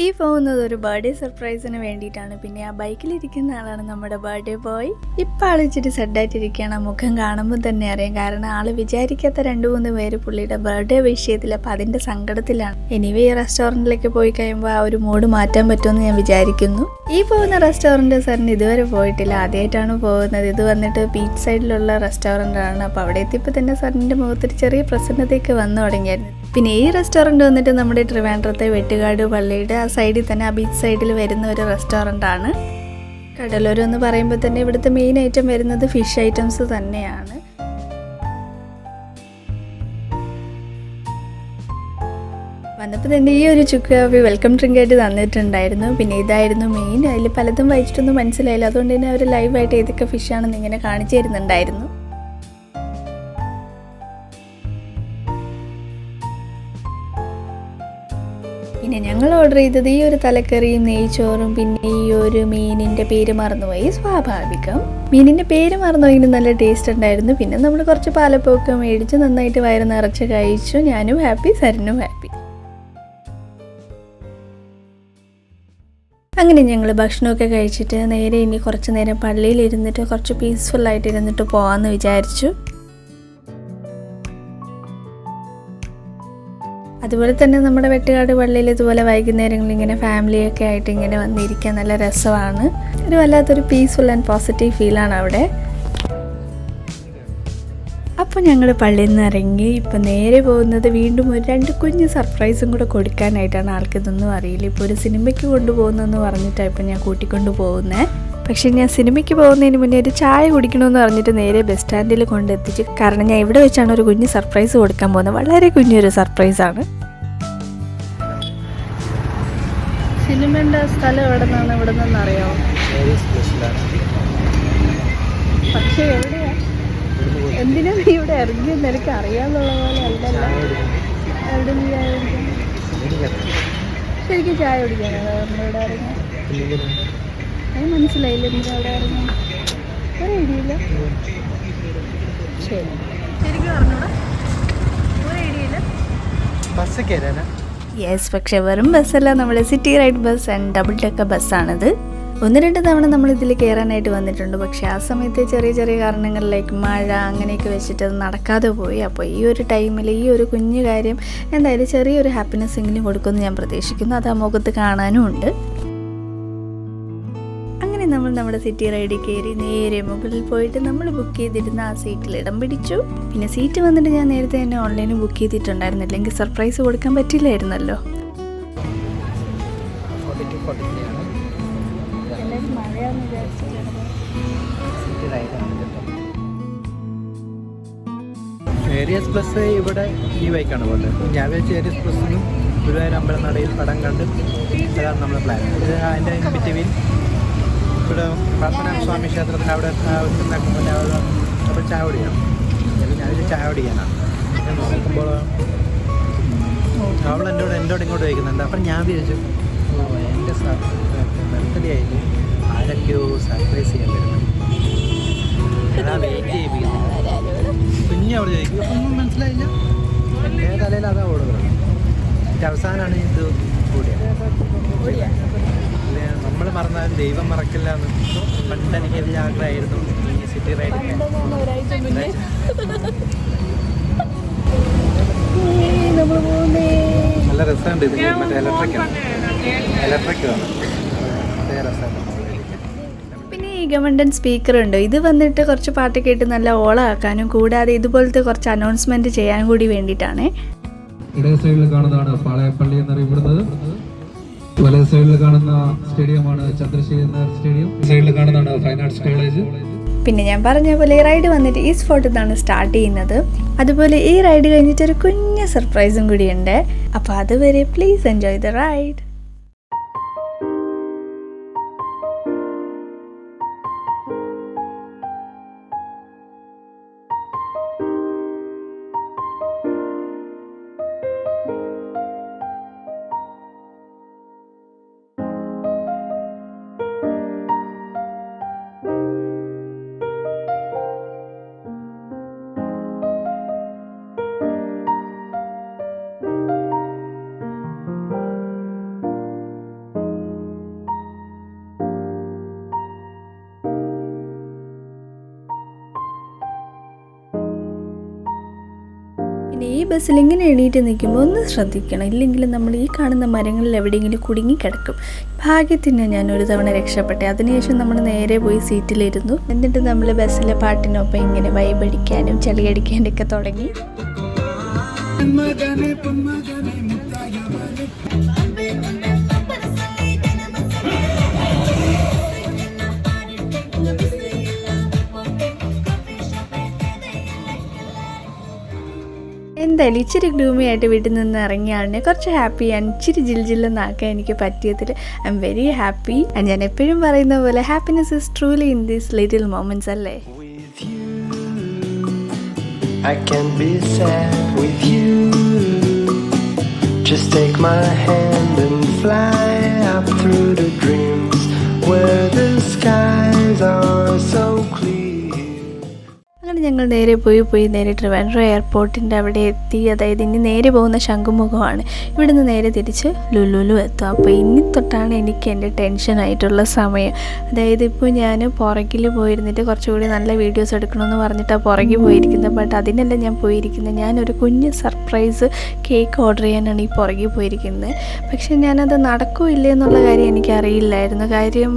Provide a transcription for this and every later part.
ഈ പോകുന്നത് ഒരു ബർത്ത്ഡേ സർപ്രൈസിന് വേണ്ടിയിട്ടാണ്. പിന്നെ ആ ബൈക്കിലിരിക്കുന്ന ആളാണ് നമ്മുടെ ബർത്ത്ഡേ ബോയ്. ഇപ്പം ആൾ ഇച്ചിരി സെഡായിട്ടിരിക്കുകയാണ്. മുഖം കാണുമ്പോൾ തന്നെ അറിയാം. കാരണം ആള് വിചാരിക്കാത്ത 2-3 പേര് പുള്ളിയുടെ ബർത്ത്ഡേ വിഷയത്തിൽ അപ്പം അതിൻ്റെ സങ്കടത്തിലാണ്. എനിവേ ഈ റെസ്റ്റോറൻറ്റിലേക്ക് പോയി കഴിയുമ്പോൾ ആ ഒരു മൂഡ് മാറ്റാൻ പറ്റുമെന്ന് ഞാൻ വിചാരിക്കുന്നു. ഈ പോകുന്ന റെസ്റ്റോറൻറ്റ് സാറിന് ഇതുവരെ പോയിട്ടില്ല, ആദ്യമായിട്ടാണ് പോകുന്നത്. ഇത് വന്നിട്ട് ബീച്ച് സൈഡിലുള്ള റെസ്റ്റോറൻ്റാണ്. അപ്പോൾ അവിടെ എത്തിയപ്പോൾ തന്നെ സാറിൻ്റെ മുഖത്തൊരു ചെറിയ പ്രസന്നതയൊക്കെ വന്നു തുടങ്ങിയായിരുന്നു. പിന്നെ ഈ റെസ്റ്റോറൻറ്റ് വന്നിട്ട് നമ്മുടെ ട്രിവാൻഡ്രത്തെ വെട്ടുകാട് പള്ളിയുടെ ആ സൈഡിൽ തന്നെ, ആ ബീച്ച് സൈഡിൽ വരുന്ന ഒരു റെസ്റ്റോറൻ്റാണ്. കടലോര എന്ന് പറയുമ്പോൾ തന്നെ ഇവിടുത്തെ മെയിൻ ഐറ്റം വരുന്നത് ഫിഷ് ഐറ്റംസ് തന്നെയാണ്. വന്നപ്പോൾ തന്നെ ഈ ഒരു ചുക്ക് കാപ്പി വെൽക്കം ഡ്രിങ്ക് ആയിട്ട് തന്നിട്ടുണ്ടായിരുന്നു. പിന്നെ ഇതായിരുന്നു മെയിൻ. അതിൽ പലതും വായിച്ചിട്ടൊന്നും മനസ്സിലായില്ല. അതുകൊണ്ട് തന്നെ അവർ ലൈവായിട്ട് ഏതൊക്കെ ഫിഷാണെന്ന് ഇങ്ങനെ കാണിച്ചു തരുന്നുണ്ടായിരുന്നു. പിന്നെ ഞങ്ങൾ ഓർഡർ ചെയ്തത് ഈ ഒരു തലക്കറിയും നെയ്ച്ചോറും പിന്നെ ഈ ഒരു മീനിൻ്റെ പേര് മറന്നുപോയി. സ്വാഭാവികം, മീനിൻ്റെ പേര് മറന്നുപോയി. നല്ല ടേസ്റ്റ് ഉണ്ടായിരുന്നു. പിന്നെ നമ്മൾ കുറച്ച് പാലപ്പൊക്കെ മേടിച്ച് നന്നായിട്ട് വയറ് നിറച്ച് കഴിച്ചു. ഞാനും ഹാപ്പി, സരനും ഹാപ്പി. അങ്ങനെ ഞങ്ങൾ ഭക്ഷണമൊക്കെ കഴിച്ചിട്ട് നേരെ ഇനി കുറച്ച് നേരം പള്ളിയിൽ ഇരുന്നിട്ട് കുറച്ച് പീസ്ഫുള്ളായിട്ട് ഇരുന്നിട്ട് പോകാമെന്ന് വിചാരിച്ചു. അതുപോലെ തന്നെ നമ്മുടെ വെട്ടുകാട് പള്ളിയിൽ ഇതുപോലെ വൈകുന്നേരങ്ങളിൽ ഇങ്ങനെ ഫാമിലിയൊക്കെ ആയിട്ട് ഇങ്ങനെ വന്നിരിക്കാൻ നല്ല രസമാണ്. ഒരു വല്ലാത്തൊരു പീസ്ഫുൾ ആൻഡ് പോസിറ്റീവ് ഫീലാണ് അവിടെ. അപ്പോൾ ഞങ്ങൾ പള്ളിയിൽ നിന്ന് ഇറങ്ങി ഇപ്പം നേരെ പോകുന്നത് വീണ്ടും ഒരു 2 കുഞ്ഞ് സർപ്രൈസും കൂടെ കൊടുക്കാനായിട്ടാണ്. ആൾക്കിതൊന്നും അറിയില്ല. ഇപ്പോൾ ഒരു സിനിമയ്ക്ക് കൊണ്ടുപോകുന്നെന്ന് പറഞ്ഞിട്ടാണ് ഇപ്പം ഞാൻ കൂട്ടിക്കൊണ്ട് പോകുന്നത്. പക്ഷേ ഞാൻ സിനിമയ്ക്ക് പോകുന്നതിന് മുന്നേ ഒരു ചായ കുടിക്കണമെന്ന് പറഞ്ഞിട്ട് നേരെ ബസ് സ്റ്റാൻഡിൽ കൊണ്ടെത്തിച്ചു. കാരണം ഞാൻ ഇവിടെ വെച്ചാണ് ഒരു കുഞ്ഞ് സർപ്രൈസ് കൊടുക്കാൻ പോകുന്നത്. വളരെ കുഞ്ഞൊരു സർപ്രൈസാണ്. സിനിമയുടെ സ്ഥലം എവിടെ നിന്നാണ്, ഇവിടെ നിന്നറിയാമോ? പക്ഷേ എവിടെയാ, എന്തിനാ നീ ഇവിടെ ഇറങ്ങിയെന്ന് എനിക്ക് അറിയാന്നുള്ള പോലെ അല്ലല്ലോ. എവിടെ നീ ചായ കുടിക്കാൻ? ശരിക്കും ചായ കുടിക്കാനാണ് ഇവിടെ ഇറങ്ങി? മനസ്സിലായില്ല എന്തിനാ അവിടെ ഇറങ്ങി? ഒരു ഐഡിയയില്ല. ശരി, ശരിക്കും അറിഞ്ഞൂടാ, ഒരു ഐഡിയയില്ല. ബസ് കയറാനാ? യെസ്, പക്ഷെ വെറും ബസ്സല്ല, നമ്മുടെ city ride bus and double decker ബസ്സാണിത്. 1-2 തവണ നമ്മൾ ഇതിൽ കയറാനായിട്ട് വന്നിട്ടുണ്ട്. പക്ഷേ ആ സമയത്ത് ചെറിയ ചെറിയ കാരണങ്ങളിലേക്ക് മഴ അങ്ങനെയൊക്കെ വെച്ചിട്ട് അത് നടക്കാതെ പോയി. അപ്പോൾ ഈ ഒരു ടൈമിൽ ഈ ഒരു കുഞ്ഞു കാര്യം എന്തായാലും ചെറിയൊരു ഹാപ്പിനെസ് എങ്കിലും കൊടുക്കുമെന്ന് ഞാൻ പ്രതീക്ഷിക്കുന്നു. അത് ആ മുഖത്ത് കാണാനും ഉണ്ട്. അങ്ങനെ നമ്മൾ നമ്മുടെ സിറ്റി റൈഡിൽ കയറി നേരെ മുകളിൽ പോയിട്ട് നമ്മൾ ബുക്ക് ചെയ്തിരുന്ന ആ സീറ്റിൽ ഇടം പിടിച്ചു. പിന്നെ സീറ്റ് വന്നിട്ട് ഞാൻ നേരത്തെ തന്നെ ഓൺലൈനിൽ ബുക്ക് ചെയ്തിട്ടുണ്ടായിരുന്നു. അല്ലെങ്കിൽ സർപ്രൈസ് കൊടുക്കാൻ പറ്റില്ലായിരുന്നല്ലോ. ഏരിയസ് പ്ലസ് ഇവിടെ ഈ ബൈക്കാണ് പോകുന്നത്. ഞാൻ വിചാരിച്ച ഏരിയസ് പ്ലസ്സിനും ഗുരുവായൂർ അമ്പലനടയിൽ പടം കണ്ട് അതാണ് നമ്മുടെ പ്ലാൻ. ഇത് അതിൻ്റെ ബിറ്റ്വീൻ ഇവിടെ പത്മനാഭസ്വാമി ക്ഷേത്രത്തിൽ അവിടെ അപ്പോൾ ചായ കുടിക്കണം. ഞാനൊരു ചായ കുടിക്കാനാണ്. ഞാൻ നോക്കുമ്പോൾ അവൾ എന്നോട് ഇങ്ങോട്ട് വയ്ക്കുന്നുണ്ട്. അപ്പം ഞാൻ വിചാരിച്ചു എൻ്റെ ബർത്ത്ഡേ ആയിട്ട് ആരൊക്കെയോ സർപ്രൈസ് ചെയ്യാൻ വരുന്നത്. അതാ വെയിറ്റ് ചെയ്യിപ്പിക്കുന്നത്. കുഞ്ഞ് അവിടെ ചോദിക്കും. ഒന്നും മനസ്സിലായില്ല. എൻ്റെ തലയിൽ അതാ ഓടുന്നത്. അവസാനമാണ് ഇത് കൂടിയത്. നമ്മൾ മറന്നാലും ദൈവം മറക്കില്ല എന്ന് പണ്ട് എനിക്ക് വലിയ ആഗ്രഹമായിരുന്നു ഈ സിറ്റി റൈഡിൽ. നല്ല രസമുണ്ട്. ഇത് മറ്റേ ഇലക്ട്രിക്കാണ്. രസമാണ്. പിന്നെ ഈ ഗവൺമെൻറ് സ്പീക്കർ ഉണ്ട്. ഇത് വന്നിട്ട് കുറച്ച് പാട്ട് കേട്ട് നല്ല ഓളാക്കാനും കൂടാതെ ഇതുപോലത്തെ കുറച്ച് അനൗൺസ്മെൻറ്റ് ചെയ്യാൻ കൂടി വേണ്ടിയിട്ടാണ്. ഇടത് സൈഡിൽ കാണുന്നതാണ് പാളയപ്പള്ളി എന്നറിയപ്പെടുന്നത്. വലത് സൈഡിൽ കാണുന്ന സ്റ്റേഡിയമാണ് ചന്ദ്രശേഖർ സ്റ്റേഡിയം. സൈഡിൽ കാണുന്നതാണ് ഫൈൻ ആർട്സ് കോളേജ്. പിന്നെ ഞാൻ പറഞ്ഞ പോലെ ഈ റൈഡ് വന്നിട്ട് ഈ സ്പോട്ടിൽ നിന്നാണ് സ്റ്റാർട്ട് ചെയ്യുന്നത്. അതുപോലെ ഈ റൈഡ് കഴിഞ്ഞിട്ട് ഒരു കുഞ്ഞ് സർപ്രൈസും കൂടിയുണ്ട്. അപ്പോൾ അതുവരെ പ്ലീസ് എൻജോയ് ദ റൈഡ്. ഈ ബസ്സിൽ ഇങ്ങനെ എണീറ്റ് നിൽക്കുമ്പോൾ ഒന്ന് ശ്രദ്ധിക്കണം, ഇല്ലെങ്കിൽ നമ്മൾ ഈ കാണുന്ന മരങ്ങളിൽ എവിടെയെങ്കിലും കുടുങ്ങിക്കിടക്കും. ഭാഗ്യത്തിന് ഞാൻ ഒരു തവണ രക്ഷപ്പെട്ടെ. അതിനുശേഷം നമ്മൾ നേരെ പോയി സീറ്റിലിരുന്നു. എന്നിട്ട് നമ്മൾ ബസ്സിലെ പാട്ടിനൊപ്പം ഇങ്ങനെ വൈബടിക്കാനും ചളിയടിക്കാനും ഒക്കെ തുടങ്ങി. എന്തായാലും ഇച്ചിരി ഗ്ലൂമി ആയിട്ട് വീട്ടിൽ നിന്ന് ഇറങ്ങിയ ആളിനെ കുറച്ച് ഹാപ്പിയാണ്, ഇച്ചിരി ജിൽജില്ലെന്നാക്കാൻ എനിക്ക് പറ്റിയതിൽ ഐ എം വെരി ഹാപ്പി. ഞാൻ എപ്പോഴും പറയുന്ന പോലെ happiness is truly in these little moments അല്ലേ. I can be sad with you. Just take my hand and fly up through the dreams where the skies are so clear. അങ്ങനെ ഞങ്ങൾ നേരെ പോയി നേരെ ട്രിവാൻഡ്രം എയർപോർട്ടിൻ്റെ അവിടെ എത്തി. അതായത് ഇനി നേരെ പോകുന്ന ശംഖുമുഖമാണ്. ഇവിടുന്ന് നേരെ തിരിച്ച് ലുലുലു എത്തും. അപ്പോൾ ഇനി തൊട്ടാണ് എനിക്ക് എൻ്റെ ടെൻഷനായിട്ടുള്ള സമയം. അതായത് ഇപ്പോൾ ഞാൻ പുറകിൽ പോയിരുന്നിട്ട് കുറച്ചുകൂടി നല്ല വീഡിയോസ് എടുക്കണമെന്ന് പറഞ്ഞിട്ടാണ് പുറകിൽ പോയിരിക്കുന്നത്. ബട്ട് അതിനല്ല ഞാൻ പോയിരിക്കുന്നത്, ഞാനൊരു കുഞ്ഞ് സർപ്രൈസ് കേക്ക് ഓർഡർ ചെയ്യാനാണ് ഈ പുറകിൽ പോയിരിക്കുന്നത്. പക്ഷേ ഞാനത് നടക്കുമോ ഇല്ലേ എന്നുള്ള കാര്യം എനിക്കറിയില്ലായിരുന്നു. കാര്യം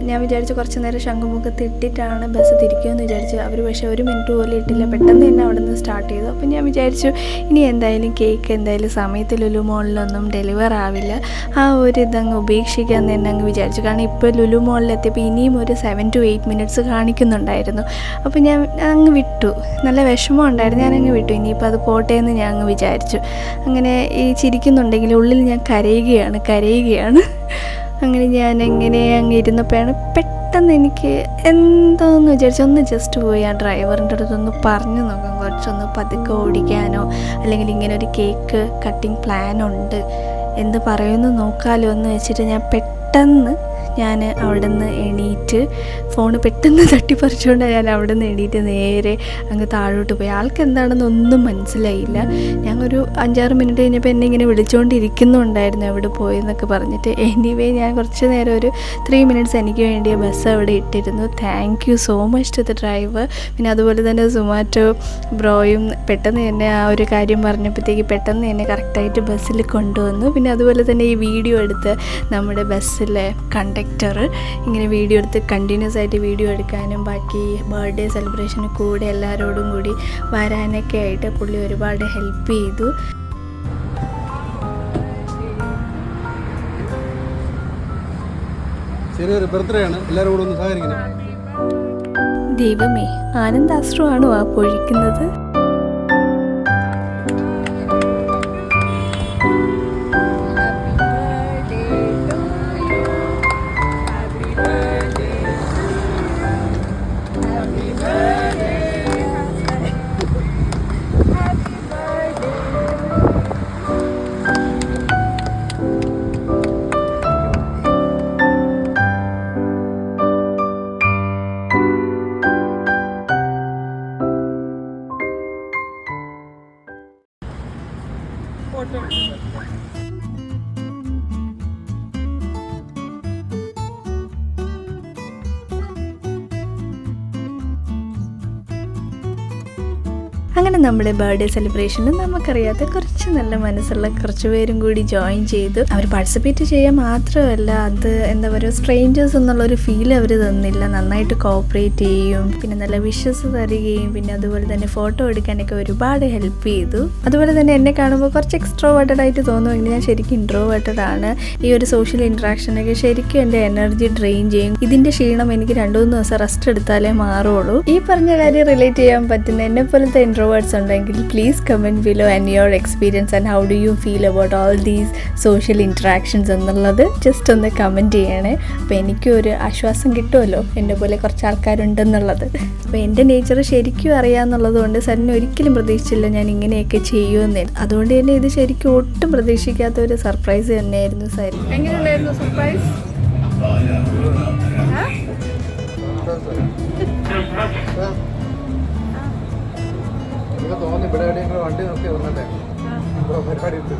ഞാൻ വിചാരിച്ചു കുറച്ച് നേരം ശംഖുമുഖത്ത് ഇട്ടിട്ടാണ് ബസ് തിരിക്കുമെന്ന് വിചാരിച്ചു. അവർ പക്ഷേ 1 മിനിറ്റ് പോലും ഇട്ടില്ല, പെട്ടെന്ന് തന്നെ അവിടെ നിന്ന് സ്റ്റാർട്ട് ചെയ്തു. അപ്പോൾ ഞാൻ വിചാരിച്ചു ഇനി എന്തായാലും കേക്ക് എന്തായാലും സമയത്ത് ലുലു മോളിലൊന്നും ഡെലിവർ ആവില്ല, ആ ഒരു ഇതങ്ങ് ഉപേക്ഷിക്കാമെന്ന് തന്നെ അങ്ങ് വിചാരിച്ചു. കാരണം ഇപ്പോൾ ലുലു മോളിലെത്തിയപ്പോൾ ഇനിയും ഒരു 7 to 8 മിനിറ്റ്സ് കാണിക്കുന്നുണ്ടായിരുന്നു. അപ്പോൾ ഞാൻ അങ്ങ് വിട്ടു, നല്ല വിഷമം ഉണ്ടായിരുന്നു, ഞാനങ്ങ് വിട്ടു. ഇനിയിപ്പോൾ അത് പോട്ടെ എന്ന് ഞാൻ അങ്ങ് വിചാരിച്ചു. അങ്ങനെ ഈ ചിരിക്കുന്നുണ്ടെങ്കിൽ ഉള്ളിൽ ഞാൻ കരയുകയാണ്. അങ്ങനെ ഞാൻ എങ്ങനെ അങ്ങ് ഇരുന്നപ്പോഴാണ് പെട്ടെന്ന് എനിക്ക് എന്തോന്ന് വിചാരിച്ചു ഒന്ന് ജസ്റ്റ് പോയി ആ ഡ്രൈവറിൻ്റെ അടുത്തൊന്ന് പറഞ്ഞു നോക്കാം, കുറച്ചൊന്ന് പതുക്കെ ഓടിക്കാനോ അല്ലെങ്കിൽ ഇങ്ങനെ ഒരു കേക്ക് കട്ടിങ് പ്ലാൻ ഉണ്ട് എന്ത് പറയുമെന്ന് നോക്കാമല്ലോ എന്ന് വെച്ചിട്ട് ഞാൻ അവിടെ നിന്ന് എണീറ്റ് ഫോണ് പെട്ടെന്ന് തട്ടിപ്പറിച്ചുകൊണ്ട് ഞാൻ അവിടെ നിന്ന് എണീറ്റ് നേരെ അങ്ങ് താഴോട്ട് പോയി. ആൾക്ക് എന്താണെന്നൊന്നും മനസ്സിലായില്ല. ഞങ്ങളൊരു 5-6 മിനിറ്റ് കഴിഞ്ഞപ്പോൾ എന്നെ ഇങ്ങനെ വിളിച്ചുകൊണ്ടിരിക്കുന്നുണ്ടായിരുന്നു എവിടെ പോയെന്നൊക്കെ പറഞ്ഞിട്ട്. എനിവേ ഞാൻ കുറച്ച് നേരം ഒരു 3 മിനിറ്റ്സ് എനിക്ക് വേണ്ടിയ ബസ് അവിടെ ഇട്ടിരുന്നു. Thank you so much to the driver. പിന്നെ അതുപോലെ തന്നെ സൊമാറ്റോ ബ്രോയും പെട്ടെന്ന് തന്നെ ആ ഒരു കാര്യം പറഞ്ഞപ്പോഴത്തേക്ക് പെട്ടെന്ന് എന്നെ കറക്റ്റായിട്ട് ബസ്സിൽ കൊണ്ടുവന്നു. പിന്നെ അതുപോലെ തന്നെ ഈ വീഡിയോ എടുത്ത് നമ്മുടെ ബസ്സിലെ ഇങ്ങനെ വീഡിയോ എടുത്ത് കണ്ടിന്യൂസ് ആയിട്ട് വീഡിയോ എടുക്കാനും ബാക്കി ബർത്ത്ഡേ സെലിബ്രേഷന് കൂടെ എല്ലാവരോടും കൂടി വരാനൊക്കെ ആയിട്ട് പുള്ളി ഒരുപാട് ഹെൽപ്പ് ചെയ്തു. ചെറിയൊരു ബർത്ത്ഡേ ആണ്, എല്ലാവരും കൂടെ ഒന്ന് സഹകരിക്കണം. ദൈവമേ, ആനന്ദാശ്രുവാണോ ആ പൊഴിക്കുന്നത്? അങ്ങനെ നമ്മുടെ ബർത്ത്ഡേ സെലിബ്രേഷന് നമുക്കറിയാത്ത കുറച്ച് നല്ല മനസ്സുള്ള കുറച്ച് പേരും കൂടി ജോയിൻ ചെയ്തു. അവർ പാർട്ടിസിപ്പേറ്റ് ചെയ്യാൻ മാത്രമല്ല, അത് എന്താ പറയുക, സ്ട്രേഞ്ചേഴ്സ് എന്നുള്ളൊരു ഫീൽ അവർ തന്നില്ല. നന്നായിട്ട് കോപ്പറേറ്റ് ചെയ്യും, പിന്നെ നല്ല വിഷസ് തരികയും പിന്നെ അതുപോലെ തന്നെ ഫോട്ടോ എടുക്കാനൊക്കെ ഒരുപാട് ഹെൽപ്പ് ചെയ്തു. അതുപോലെ തന്നെ എന്നെ കാണുമ്പോൾ കുറച്ച് എക്സ്ട്രോവേർട്ടഡ് ആയിട്ട് തോന്നുമെങ്കിൽ ഞാൻ ശരിക്കും ഇൻട്രോവേർട്ടഡ് ആണ്. ഈ ഒരു സോഷ്യൽ ഇൻട്രാക്ഷനൊക്കെ ശരിക്കും എൻ്റെ എനർജി ഡ്രെയിൻ ചെയ്യും. ഇതിൻ്റെ ക്ഷീണം എനിക്ക് 2-3 ദിവസം റെസ്റ്റ് എടുത്താലേ മാറുള്ളൂ. ഈ പറഞ്ഞ കാര്യം റിലേറ്റ് ചെയ്യാൻ പറ്റുന്ന എന്നെ പോലത്തെ ഇൻട്രോവേർട്ട്സ് ഉണ്ടെങ്കിൽ please comment below and your experience and how do you feel about all these social interactions എന്നുള്ളത് ജസ്റ്റ് ഒന്ന് കമൻറ്റ് ചെയ്യണേ. അപ്പോൾ എനിക്കും ഒരു ആശ്വാസം കിട്ടുമല്ലോ എന്നെ പോലെ കുറച്ച് ആൾക്കാരുണ്ടെന്നുള്ളത്. അപ്പോൾ എൻ്റെ നേച്ചർ ശരിക്കും അറിയാമെന്നുള്ളത് കൊണ്ട് സരിന് ഒരിക്കലും പ്രതീക്ഷിച്ചില്ല ഞാൻ ഇങ്ങനെയൊക്കെ ചെയ്യുമെന്ന്. അതുകൊണ്ട് തന്നെ ഇത് ശരിക്കും ഒട്ടും പ്രതീക്ഷിക്കാത്ത ഒരു സർപ്രൈസ് തന്നെയായിരുന്നു സരി. എങ്ങനെയുണ്ടായിരുന്നു സർപ്രൈസ്? തോന്നി ഇവിടെ എവിടെയെങ്കിലും വണ്ടി നോക്കി വന്നല്ലേ പരിപാടി ഉണ്ട്.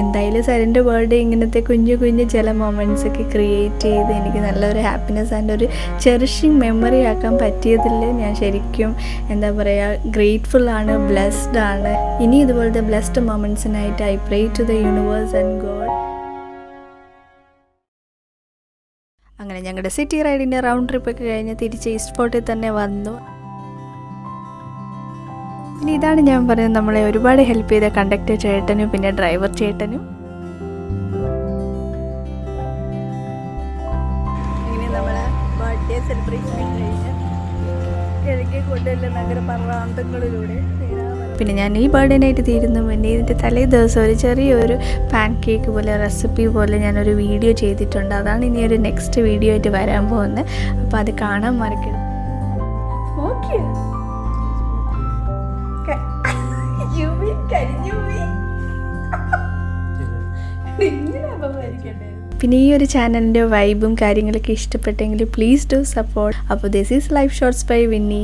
എന്തായാലും സരൻ്റെ ബർത്ത്ഡേ ഇങ്ങനത്തെ കുഞ്ഞു കുഞ്ഞു ചില മൊമെൻറ്റ്സ് ഒക്കെ ക്രിയേറ്റ് ചെയ്ത് എനിക്ക് നല്ലൊരു ഹാപ്പിനെസ് ആൻഡ് ഒരു ചെറിഷിങ് മെമ്മറി ആക്കാൻ പറ്റിയതിൽ ഞാൻ ശരിക്കും എന്താ പറയുക ഗ്രേറ്റ്ഫുൾ ആണ്, ബ്ലെസ്ഡ് ആണ്. ഇനി ഇതുപോലത്തെ ബ്ലെസ്ഡ് മൊമെൻറ്റ്സിനായിട്ട് I pray to the universe and God. അങ്ങനെ ഞങ്ങളുടെ സിറ്റി റൈഡിൻ്റെ റൗണ്ട് ട്രിപ്പൊക്കെ കഴിഞ്ഞ് തിരിച്ച് ഈസ്റ്റ് ഫോർട്ടിൽ തന്നെ വന്നു. ഇനി ഇതാണ് ഞാൻ പറയുന്നത് നമ്മളെ ഒരുപാട് ഹെൽപ്പ് ചെയ്ത കണ്ടക്ടർ ചേട്ടനും പിന്നെ ഡ്രൈവർ ചേട്ടനും. ഇങ്ങനെ നമ്മളെ ബർത്ത്ഡേ സെലിബ്രേഷൻ കഴിഞ്ഞ് കിഴക്കേ കൊണ്ടുവല്ല നഗര പർവ്വാന്തങ്ങളിലൂടെ. പിന്നെ ഞാൻ ഈ ബർത്ത്ഡേ നൈറ്റ് തീരുന്ന മുന്നേ ഇതിൻ്റെ തലേ ദിവസം ഒരു ചെറിയൊരു പാൻ കേക്ക് പോലെ റെസിപ്പി പോലെ ഞാനൊരു വീഡിയോ ചെയ്തിട്ടുണ്ട്. അതാണ് ഇനി ഒരു നെക്സ്റ്റ് വീഡിയോ ആയിട്ട് വരാൻ പോകുന്നത്. അപ്പോൾ അത് കാണാൻ മറക്കരുത്. ഓക്കെ പിന്നെ ഈ ഒരു ചാനലിൻ്റെ വൈബും കാര്യങ്ങളൊക്കെ ഇഷ്ടപ്പെട്ടെങ്കിൽ പ്ലീസ് ഡു സപ്പോർട്ട്. അപ്പോൾ this is life shorts by Winnie.